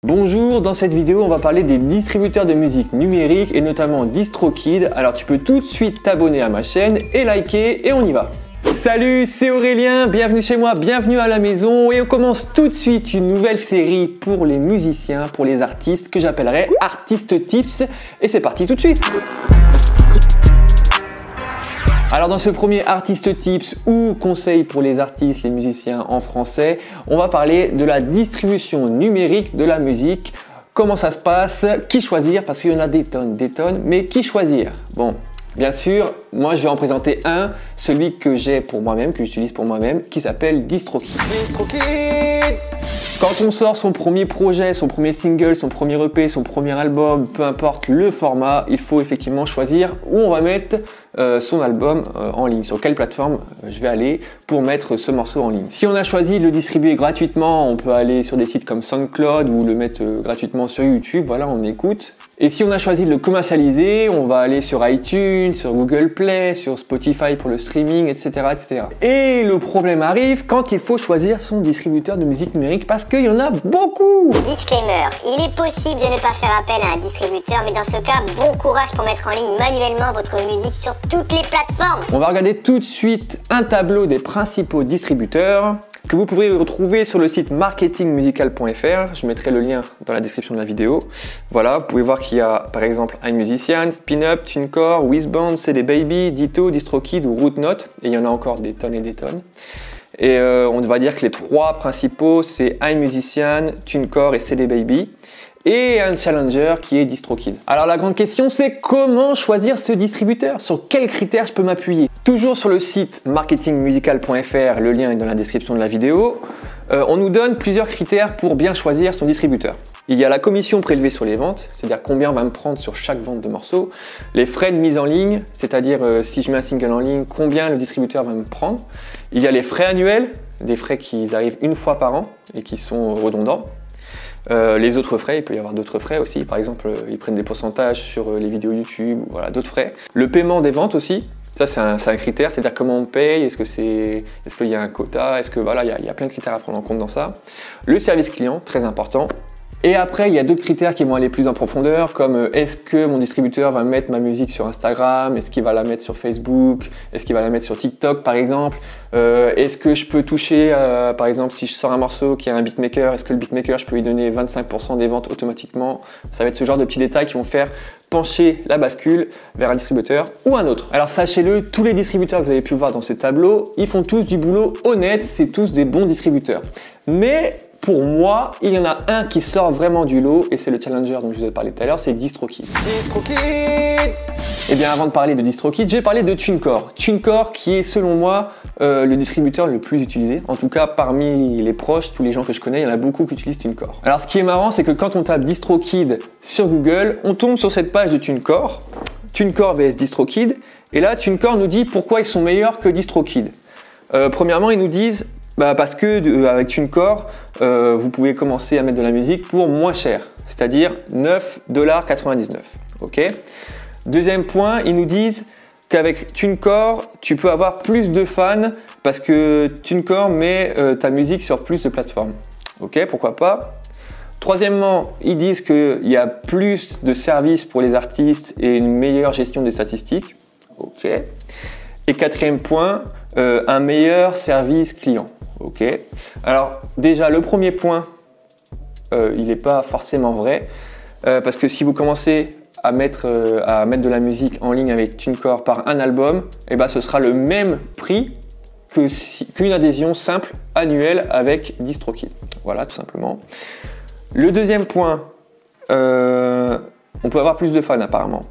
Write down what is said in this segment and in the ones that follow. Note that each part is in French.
Bonjour, dans cette vidéo on va parler des distributeurs de musique numérique et notamment DistroKid. Alors tu peux tout de suite t'abonner à ma chaîne et liker et on y va. Salut, c'est Aurélien, bienvenue chez moi, bienvenue à la maison et on commence tout de suite une nouvelle série pour les musiciens, pour les artistes que j'appellerai Artist Tips et c'est parti tout de suite. Alors dans ce premier Artist Tips ou conseil pour les artistes, les musiciens en français, on va parler de la distribution numérique de la musique. Comment ça se passe? Qui choisir? Parce qu'il y en a des tonnes, mais qui choisir? Bon, bien sûr, moi je vais en présenter un, celui que j'ai pour moi-même, que j'utilise pour moi-même, qui s'appelle DistroKid. Quand on sort son premier projet, son premier single, son premier EP, son premier album, peu importe le format, il faut effectivement choisir où on va mettre son album en ligne, sur quelle plateforme je vais aller pour mettre ce morceau en ligne. Si on a choisi de le distribuer gratuitement, on peut aller sur des sites comme SoundCloud ou le mettre gratuitement sur YouTube, voilà, on écoute. Et si on a choisi de le commercialiser, on va aller sur iTunes, sur Google Play, sur Spotify pour le streaming, etc., etc. Et le problème arrive quand il faut choisir son distributeur de musique numérique parce qu'il y en a beaucoup. Disclaimer, il est possible de ne pas faire appel à un distributeur, mais dans ce cas, bon courage pour mettre en ligne manuellement votre musique sur toutes les plateformes. On va regarder tout de suite un tableau des principaux distributeurs que vous pourrez retrouver sur le site marketingmusical.fr. Je mettrai le lien dans la description de la vidéo. Voilà, vous pouvez voir qu'il y a par exemple iMusician, Spin-Up, TuneCore, Wizband, CD Baby, Ditto, DistroKid ou Rootnote. Et il y en a encore des tonnes et des tonnes. Et on va dire que les trois principaux, c'est iMusician, TuneCore et CD Baby. Et un challenger qui est DistroKid. Alors la grande question c'est comment choisir ce distributeur? Sur quels critères je peux m'appuyer? Toujours sur le site marketingmusical.fr, le lien est dans la description de la vidéo. On nous donne plusieurs critères pour bien choisir son distributeur. Il y a la commission prélevée sur les ventes, c'est-à-dire combien on va me prendre sur chaque vente de morceaux. Les frais de mise en ligne, c'est-à-dire si je mets un single en ligne, combien le distributeur va me prendre. Il y a les frais annuels, des frais qui arrivent une fois par an et qui sont redondants. Les autres frais, il peut y avoir d'autres frais aussi, par exemple ils prennent des pourcentages sur les vidéos YouTube, voilà, d'autres frais. Le paiement des ventes aussi, ça c'est un critère, c'est-à-dire comment on paye, est-ce qu'il y a un quota, est-ce que voilà, il y a plein de critères à prendre en compte dans ça. Le service client, très important. Et après, il y a d'autres critères qui vont aller plus en profondeur, comme est-ce que mon distributeur va mettre ma musique sur Instagram, est-ce qu'il va la mettre sur Facebook, est-ce qu'il va la mettre sur TikTok par exemple, est-ce que je peux toucher, par exemple si je sors un morceau qui a un beatmaker, est-ce que le beatmaker je peux lui donner 25% des ventes automatiquement? Ça va être ce genre de petits détails qui vont faire pencher la bascule vers un distributeur ou un autre. Alors sachez-le, tous les distributeurs que vous avez pu voir dans ce tableau, ils font tous du boulot honnête, c'est tous des bons distributeurs. Mais pour moi, il y en a un qui sort vraiment du lot et c'est le challenger dont je vous ai parlé tout à l'heure, c'est DistroKid. Et bien avant de parler de DistroKid, j'ai parlé de TuneCore. TuneCore qui est selon moi le distributeur le plus utilisé. En tout cas parmi les proches, tous les gens que je connais, il y en a beaucoup qui utilisent TuneCore. Alors ce qui est marrant, c'est que quand on tape DistroKid sur Google, on tombe sur cette page de TuneCore. TuneCore vs DistroKid. Et là, TuneCore nous dit pourquoi ils sont meilleurs que DistroKid. Premièrement, ils nous disent parce que avec TuneCore, vous pouvez commencer à mettre de la musique pour moins cher, c'est-à-dire 9,99 $. Ok. Deuxième point, ils nous disent qu'avec TuneCore, tu peux avoir plus de fans parce que TuneCore met ta musique sur plus de plateformes. Ok, pourquoi pas. Troisièmement, ils disent qu'il y a plus de services pour les artistes et une meilleure gestion des statistiques. Ok. Et quatrième point, un meilleur service client. Ok. Alors déjà le premier point, il n'est pas forcément vrai parce que si vous commencez à mettre de la musique en ligne avec TuneCore par un album, et ben ce sera le même prix qu'une adhésion simple annuelle avec DistroKid. Voilà, tout simplement. Le deuxième point, on peut avoir plus de fans apparemment.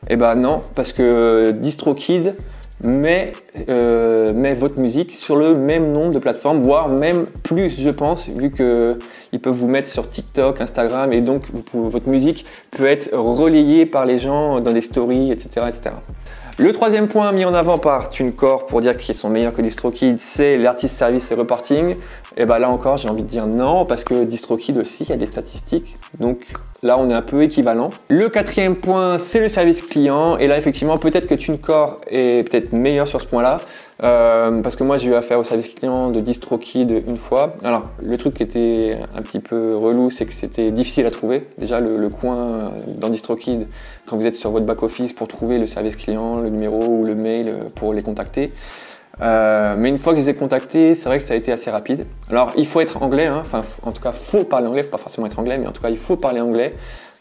Et ben non, parce que DistroKid met votre musique sur le même nombre de plateformes, voire même plus, je pense, vu qu'ils peuvent vous mettre sur TikTok, Instagram, et donc votre musique peut être relayée par les gens dans des stories, etc., etc. Le troisième point mis en avant par TuneCore pour dire qu'ils sont meilleurs que DistroKid, c'est l'artist service et reporting. Et ben là encore, j'ai envie de dire non, parce que DistroKid aussi, il y a des statistiques. Donc là, on est un peu équivalent. Le quatrième point, c'est le service client. Et là, effectivement, peut-être que TuneCore est peut-être meilleur sur ce point-là. Parce que moi j'ai eu affaire au service client de DistroKid une fois. Alors le truc qui était un petit peu relou, c'est que c'était difficile à trouver. Déjà le coin dans DistroKid, quand vous êtes sur votre back-office pour trouver le service client, le numéro ou le mail pour les contacter. Mais une fois que je les ai contactés, c'est vrai que ça a été assez rapide. Alors il faut être anglais, hein. Enfin en tout cas faut parler anglais, faut pas forcément être anglais, mais en tout cas il faut parler anglais.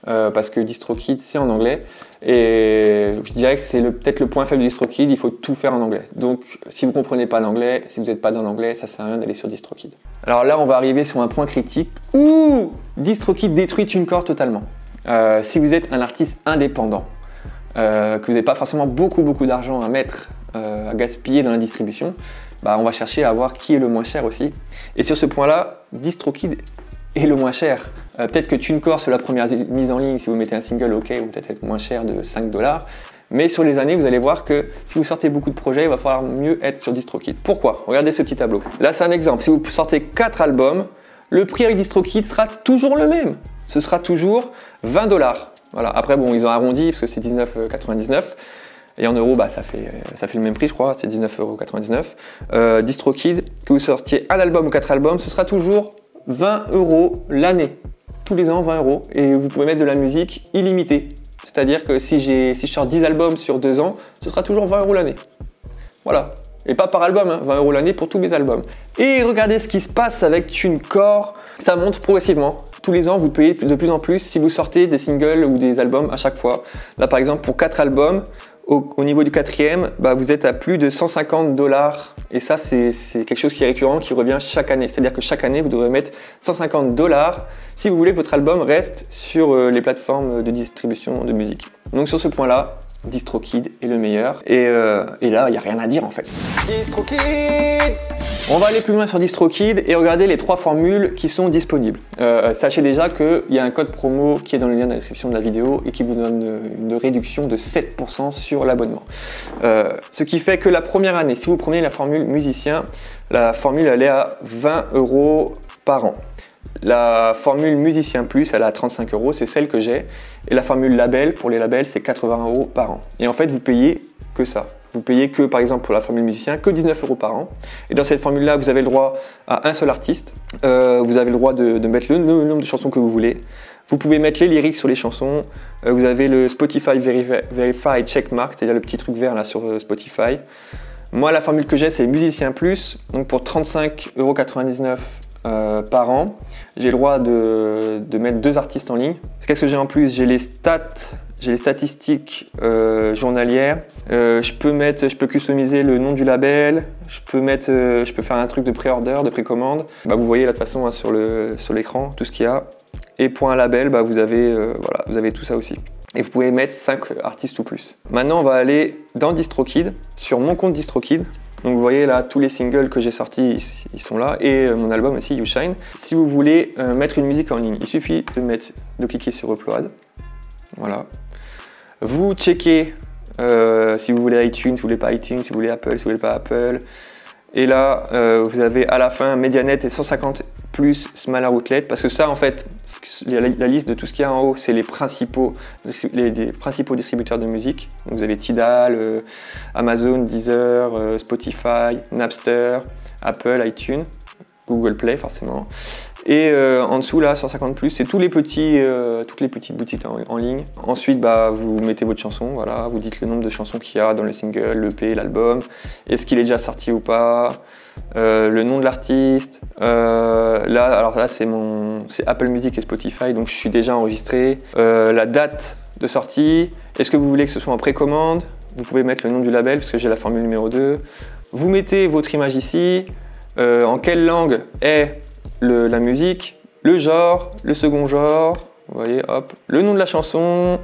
Parce que DistroKid c'est en anglais et je dirais que c'est peut-être le point faible de DistroKid, il faut tout faire en anglais. Donc si vous ne comprenez pas l'anglais, si vous n'êtes pas dans l'anglais, ça sert à rien d'aller sur DistroKid. Alors là on va arriver sur un point critique où DistroKid détruit TuneCore totalement. Si vous êtes un artiste indépendant, que vous n'avez pas forcément beaucoup d'argent à mettre, à gaspiller dans la distribution, bah, on va chercher à voir qui est le moins cher aussi. Et sur ce point là, DistroKid est le moins cher. Peut-être que TuneCore sur la première mise en ligne, si vous mettez un single, ok, ou peut-être être moins cher de 5 $. Mais sur les années, vous allez voir que si vous sortez beaucoup de projets, il va falloir mieux être sur DistroKid. Pourquoi? Regardez ce petit tableau. Là, c'est un exemple. Si vous sortez 4 albums, le prix avec DistroKid sera toujours le même. Ce sera toujours 20 $. Voilà. Après, bon, ils ont arrondi parce que c'est 19,99 €. Et en euros, bah, ça fait le même prix, je crois, c'est 19,99 €. DistroKid, que vous sortiez un album ou 4 albums, ce sera toujours 20 € l'année. Tous les ans, 20 €. Et vous pouvez mettre de la musique illimitée. C'est-à-dire que si je sors 10 albums sur 2 ans, ce sera toujours 20 € l'année. Voilà. Et pas par album, hein, 20 € l'année pour tous mes albums. Et regardez ce qui se passe avec TuneCore. Ça monte progressivement. Tous les ans, vous payez de plus en plus si vous sortez des singles ou des albums à chaque fois. Là, par exemple, pour 4 albums, au niveau du 4e, bah, vous êtes à plus de 150 $. Et ça, c'est quelque chose qui est récurrent, qui revient chaque année. C'est-à-dire que chaque année, vous devrez mettre 150 $ si vous voulez que votre album reste sur les plateformes de distribution de musique. Donc sur ce point-là, DistroKid est le meilleur. Et là, il n'y a rien à dire en fait. DistroKid! On va aller plus loin sur DistroKid et regarder les 3 formules qui sont disponibles. Sachez déjà qu'il y a un code promo qui est dans le lien de la description de la vidéo et qui vous donne une réduction de 7% sur l'abonnement. Ce qui fait que la première année, si vous prenez la formule musicien, la formule elle est à 20 € par an. La formule musicien plus, elle est à 35 €, c'est celle que j'ai. Et la formule label, pour les labels, c'est 80 € par an. Et en fait, vous payez que ça. Vous payez que, par exemple, pour la formule musicien, que 19 € par an. Et dans cette formule-là, vous avez le droit à un seul artiste. Vous avez le droit de mettre le nombre de chansons que vous voulez. Vous pouvez mettre les lyrics sur les chansons. Vous avez le Spotify Verified Checkmark, c'est-à-dire le petit truc vert là sur Spotify. Moi, la formule que j'ai, c'est musicien plus. Donc pour 35,99 € par an, j'ai le droit de mettre 2 artistes en ligne. Qu'est-ce que j'ai en plus? J'ai les statistiques journalières. Je peux customiser le nom du label. Je peux faire un truc de pré-order, de précommande. Bah, vous voyez là de toute façon hein, sur l'écran tout ce qu'il y a. Et pour un label, bah, vous avez tout ça aussi. Et vous pouvez mettre 5 artistes ou plus. Maintenant, on va aller dans DistroKid, sur mon compte DistroKid. Donc vous voyez là, tous les singles que j'ai sortis, ils sont là. Et mon album aussi, You Shine. Si vous voulez mettre une musique en ligne, il suffit de cliquer sur Upload. Voilà. Vous checkez si vous voulez iTunes, si vous voulez pas iTunes, si vous voulez Apple, si vous voulez pas Apple. Et là, vous avez à la fin Medianet et 150 plus Smaller Outlet, parce que ça, en fait, la liste de tout ce qu'il y a en haut, c'est les principaux distributeurs de musique. Donc, vous avez Tidal, Amazon, Deezer, Spotify, Napster, Apple, iTunes, Google Play forcément. Et en dessous là, 150 plus, c'est toutes les petites boutiques en ligne. Ensuite, bah, vous mettez votre chanson, voilà, vous dites le nombre de chansons qu'il y a dans le single, l'EP, l'album, est-ce qu'il est déjà sorti ou pas, le nom de l'artiste. Alors là, c'est Apple Music et Spotify, donc je suis déjà enregistré. La date de sortie, est-ce que vous voulez que ce soit en précommande? Vous pouvez mettre le nom du label parce que j'ai la formule numéro 2. Vous mettez votre image ici, en quelle langue est la musique, le genre, le second genre, vous voyez, hop, le nom de la chanson,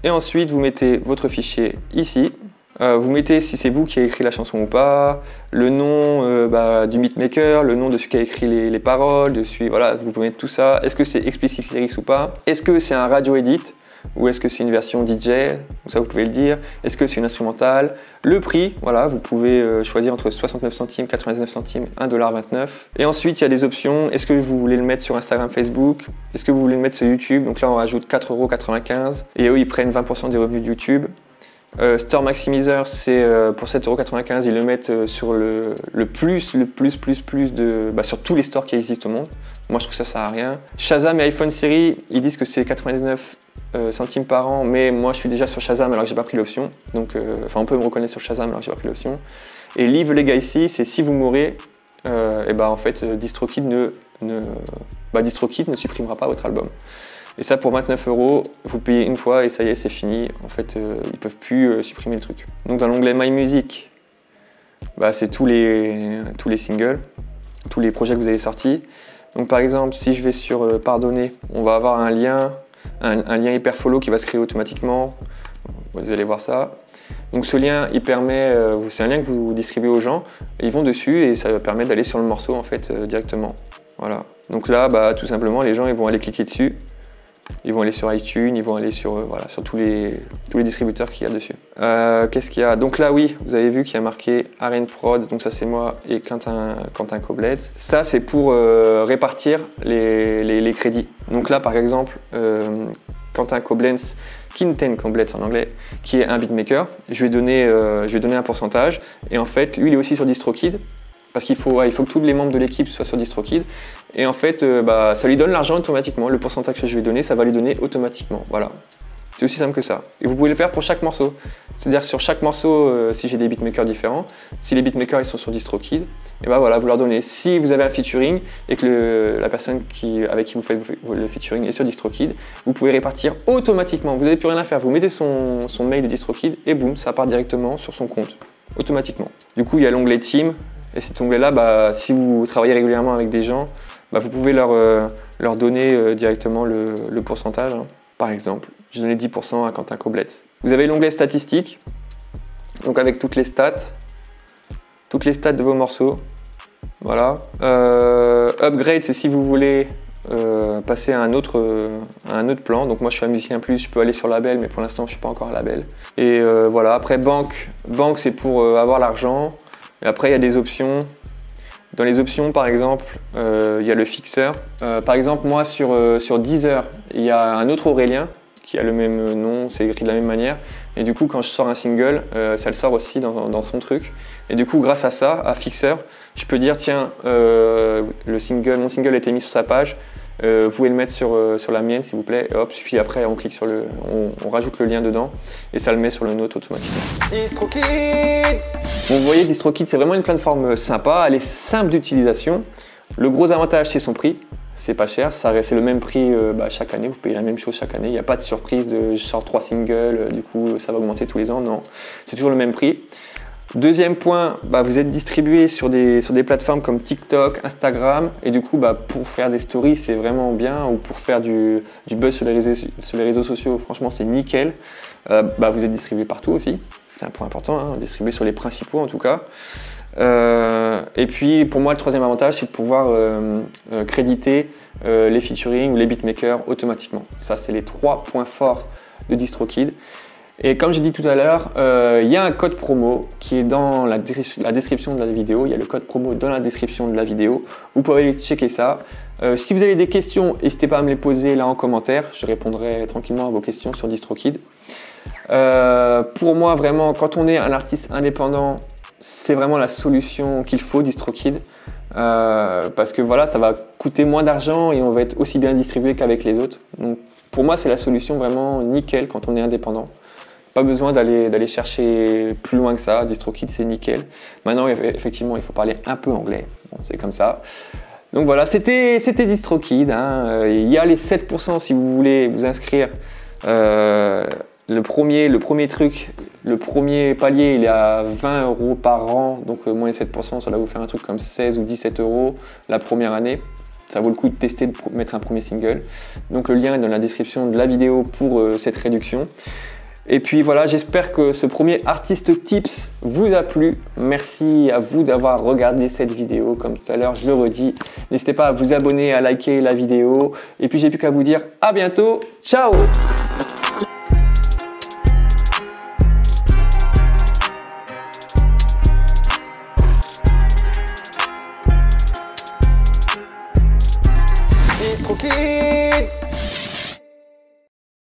et ensuite vous mettez votre fichier ici. Vous mettez si c'est vous qui avez écrit la chanson ou pas, le nom du beatmaker, le nom de celui qui a écrit les paroles, voilà, vous pouvez mettre tout ça. Est-ce que c'est explicit lyrics ou pas? Est-ce que c'est un radio edit? Ou est-ce que c'est une version DJ? Ça vous pouvez le dire. Est-ce que c'est une instrumentale? Le prix, voilà, vous pouvez choisir entre 69 centimes, 99 centimes, 1,29 $. Et ensuite, il y a des options. Est-ce que vous voulez le mettre sur Instagram, Facebook? Est-ce que vous voulez le mettre sur YouTube? Donc là, on rajoute 4,95 €. Et eux, ils prennent 20% des revenus de YouTube. Store Maximizer, c'est pour 7,95 €, ils le mettent sur le plus de, sur tous les stores qui existent au monde. Moi je trouve ça sert à rien. Shazam et iPhone Siri, ils disent que c'est 99 centimes par an, mais moi je suis déjà sur Shazam alors que j'ai pas pris l'option. Donc on peut me reconnaître sur Shazam alors que j'ai pas pris l'option. Et Live Legacy, c'est si vous mourrez, en fait DistroKid ne supprimera pas votre album. Et ça pour 29 €, vous payez une fois et ça y est, c'est fini. En fait, ils peuvent plus supprimer le truc. Donc dans l'onglet My Music, c'est tous les singles, tous les projets que vous avez sortis. Donc par exemple, si je vais sur Pardonner, on va avoir un lien hyper follow qui va se créer automatiquement. Vous allez voir ça. Donc ce lien, il permet, c'est un lien que vous distribuez aux gens, ils vont dessus et ça permet d'aller sur le morceau en fait directement. Voilà. Donc là, tout simplement, les gens ils vont aller cliquer dessus. Ils vont aller sur iTunes, ils vont aller sur, sur tous les distributeurs qu'il y a dessus. Qu'est-ce qu'il y a? Donc là, oui, vous avez vu qu'il y a marqué Aren Prod, donc ça c'est moi et Quentin Kobletz. Ça c'est pour répartir les crédits. Donc là, par exemple, Quentin Kobletz en anglais, qui est un beatmaker, je vais donner un pourcentage. Et en fait, lui, il est aussi sur DistroKid. Parce qu'il faut que tous les membres de l'équipe soient sur DistroKid. Et en fait, ça lui donne l'argent automatiquement. Le pourcentage que je vais donner, ça va lui donner automatiquement. Voilà. C'est aussi simple que ça. Et vous pouvez le faire pour chaque morceau. C'est-à-dire sur chaque morceau, si j'ai des beatmakers différents, si les beatmakers ils sont sur DistroKid, et voilà, vous leur donnez. Si vous avez un featuring et que la personne avec qui vous faites le featuring est sur DistroKid, vous pouvez répartir automatiquement. Vous n'avez plus rien à faire. Vous mettez son mail de DistroKid et boum, ça part directement sur son compte. Automatiquement. Du coup, il y a l'onglet Team. Et cet onglet-là, si vous travaillez régulièrement avec des gens, vous pouvez leur donner directement le pourcentage. Hein. Par exemple, j'ai donné 10% à Quentin Kobletz. Vous avez l'onglet Statistiques, donc avec toutes les stats de vos morceaux. Voilà. Upgrade, c'est si vous voulez passer à un autre plan. Donc moi, je suis un musicien plus, je peux aller sur label, mais pour l'instant, je ne suis pas encore à label. Et voilà. Après, banque, c'est pour avoir l'argent. Et après, il y a des options. Dans les options, par exemple, il y a le fixeur. Par exemple, moi, sur Deezer, il y a un autre Aurélien qui a le même nom, c'est écrit de la même manière. Et du coup, quand je sors un single, ça le sort aussi dans son truc. Et du coup, grâce à ça, à fixeur, je peux dire, tiens, mon single a été mis sur sa page. Vous pouvez le mettre sur la mienne s'il vous plaît, et hop, suffit après on clique sur on rajoute le lien dedans et ça le met sur le nôtre automatiquement. DistroKid. Bon, vous voyez, DistroKid c'est vraiment une plateforme sympa, elle est simple d'utilisation. Le gros avantage c'est son prix, c'est pas cher, c'est le même prix chaque année, vous payez la même chose chaque année, il n'y a pas de surprise de je sors 3 singles, du coup ça va augmenter tous les ans, non, c'est toujours le même prix. Deuxième point, vous êtes distribué sur des plateformes comme TikTok, Instagram et du coup pour faire des stories c'est vraiment bien ou pour faire du buzz sur les réseaux sociaux, franchement c'est nickel. Vous êtes distribué partout aussi, c'est un point important, hein, distribué sur les principaux en tout cas. Et puis pour moi le troisième avantage c'est de pouvoir créditer les featuring ou les beatmakers automatiquement. Ça c'est les 3 points forts de DistroKid. Et comme j'ai dit tout à l'heure, il y a un code promo qui est dans la description de la vidéo. Il y a le code promo dans la description de la vidéo. Vous pouvez aller checker ça. Si vous avez des questions, n'hésitez pas à me les poser là en commentaire. Je répondrai tranquillement à vos questions sur DistroKid. Pour moi, vraiment, quand on est un artiste indépendant, c'est vraiment la solution qu'il faut, DistroKid. Parce que voilà, ça va coûter moins d'argent et on va être aussi bien distribué qu'avec les autres. Donc, pour moi, c'est la solution vraiment nickel quand on est indépendant. Pas besoin d'aller chercher plus loin que ça. DistroKid, c'est nickel. Maintenant, effectivement, il faut parler un peu anglais. Bon, c'est comme ça. Donc voilà, c'était DistroKid. Hein. Il y a les 7% si vous voulez vous inscrire. Le premier truc, le premier palier, il est à 20 € par an. Donc moins les 7%, ça va vous faire un truc comme 16 ou 17 € la première année. Ça vaut le coup de tester, de mettre un premier single. Donc le lien est dans la description de la vidéo pour cette réduction. Et puis voilà, j'espère que ce premier Artist Tips vous a plu. Merci à vous d'avoir regardé cette vidéo. Comme tout à l'heure, je le redis, n'hésitez pas à vous abonner, à liker la vidéo. Et puis j'ai plus qu'à vous dire à bientôt. Ciao!